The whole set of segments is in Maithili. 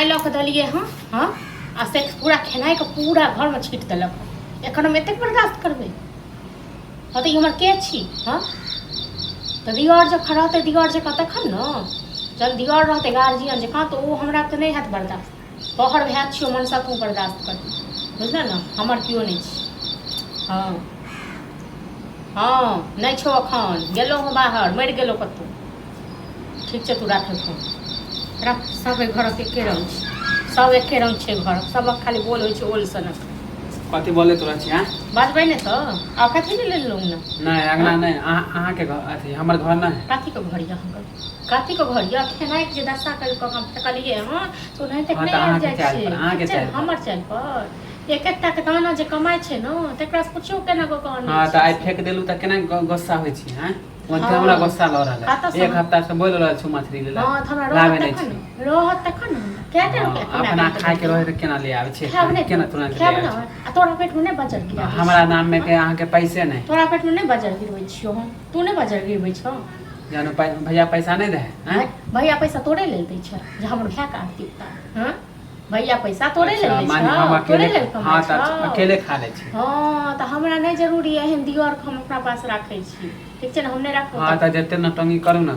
खेनाई लऽ के देलिए हाँ हाँ आ से पूरा खेनाई के पूरा घर में छीट देलक एखन हम एतेक बर्दाश्त करबै हाँ तो हमर के छी हाँ तो दियर जखन रहतै दियर जकाँ तखन ने जब दियर रहतै गार्जियन जकाँ तो ओ हमरा तऽ नहि हैत बर्दाश्त तोहर भाय छियौ मनसा तू बर्दाश्त कर बुझल ने हमर केओ नहि छी हाँ हाँ नहीं छो अखन गेलो हो बाहर मरि गेलो कतौ ठीक छै तू राखे फोन रख सब घर एके रंग छै सब एके रंग छै घर सबक खाली बोल होइ छै ओल सनक कथी बोले तोरा छी हां बाजबै ने तो आ कथी ले लेलौ न नहीं अगला नहीं अहाँ के घर अथी हमर घर ना काथी के घर या हमर काथी के घर या खेनाई के दशा कर के हम फेकलिए हां तो नहीं तक नहीं आ जाय छै अहाँ के चाल हमर चाल पर एक एकटा के दाना जे कमाई छै न तकरा से पूछियो केना गो कहन हां त आइ फेक देलु त केना गुस्सा होई छी हां ओते हमरा गुस्सा ल रहल एक हफ्ता से बोल रहल छु मछली ले हां हमरा रहत तखन के के अपना खाय के रहे त केना ले आबै छै केना तुरंत ले आबै आ तोरा पेट में नहीं बजर गिरा हमरा नाम में के अहाँ के पैसे नहीं तोरा पेट में नहीं बजर गिरबै छियो हम तू नहीं बजर गिरबै छ जानो भैया पैसा नहीं दे हैं भैया पैसा तोरे ले दै छै जे हमर भाय का आरती हां भैया पैसा तोरे ले लै छै हम अकेले हां त अकेले खा ले छी हां त हमरा नहीं जरूरी है एहन दियर हम अपना पास राखै छी ठीक छै ने हम नहीं राखब हां त जते नटंगी करू ना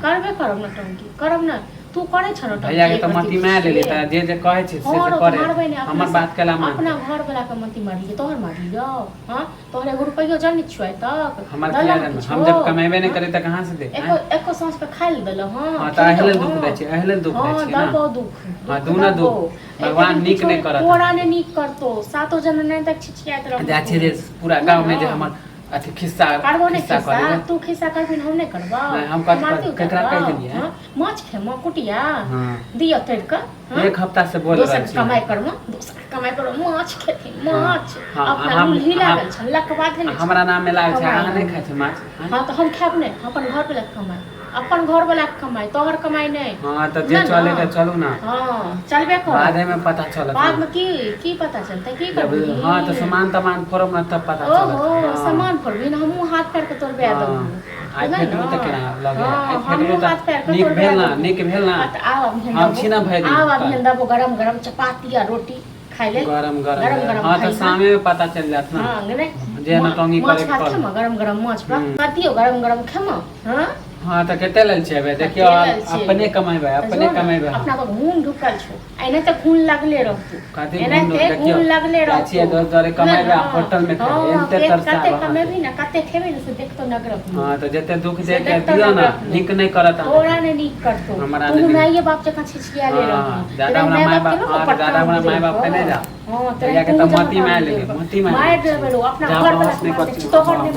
करबे करब नटंगी करब ना तू करे छ नटंगी भैया के त मती मार ले त जे कहे छै से करे हमर बात केला मान अपना घर वाला के मती मार लिए तोहर मार लियो हां तोहरे 1 रुपया जन छुए तक हमर किया हम जब कमेबे नहीं करे त कहां से दे एको सांस पे खाइ ले देलो हां हां त अहले दुख दे छै अहले दुख दे छै हां दुख हां दूना दुख भगवान नीक नहीं करत तोरा ने नीक करतो सातो जन नहीं तक छिछियात रह जा छै रे पूरा गांव में जे हमर अथी खिस्सा करबो नहीं खिस्सा तू खिस्सा करबी हम नहीं करबा हम केकरा कह देलिए माछ खे म कुटिया दियो तोड़ के एक हफ्ता से बोल रहल छी कमाई कर म दोसर कमाई कर माछ खेती माछ अपना लूली लागल छ लकवा देने हमरा नाम में लागल छै अहाँ नहीं खाय छै माछ हां तो हम खाब नहीं अपन घर पे कमाई अपन घर वाला कमाई तोहर कमाई नहीं हां त जे चले त चलू ना हां चलबे कर बाद में पता चलत बाद में की पता चलता की करबी हां तो सामान फोरम ना तब पता चलत ओहो सामान फोरबी ना हमहु हाथ पैर के तोड़ बे दब आई फेकलू त केना लगे आई फेकलू त नीक भेल ना हम छी ना भाई आव अभी दबो गरम गरम चपाती या रोटी खाइ ले गरम हां त शाम में पता चल जात ना हां नहीं जे ना टंगी करे के गरम गरम माछ पातियो गरम गरम खेम हां हां त केते लेल छेबे देखियो अपने कमाइबे अपना को घूम ढुकल छो एने त खून लागले रहतू एने ते खून लागले रहतू अच्छे दरे कमाइबे होटल में खाए एते तरसा कते कमेबी ना कते खेबे ना से देख तो नगर हां त जते दुख दे के दियो ना नीक नहीं करत तोरा ने नीक करतो तू माईए बाप जका छिछिया ले रहू दादा हमरा माय बाप पे नहीं जा हां त या के त मती मार ले मती मार देबे अपना घर वाला तो घर में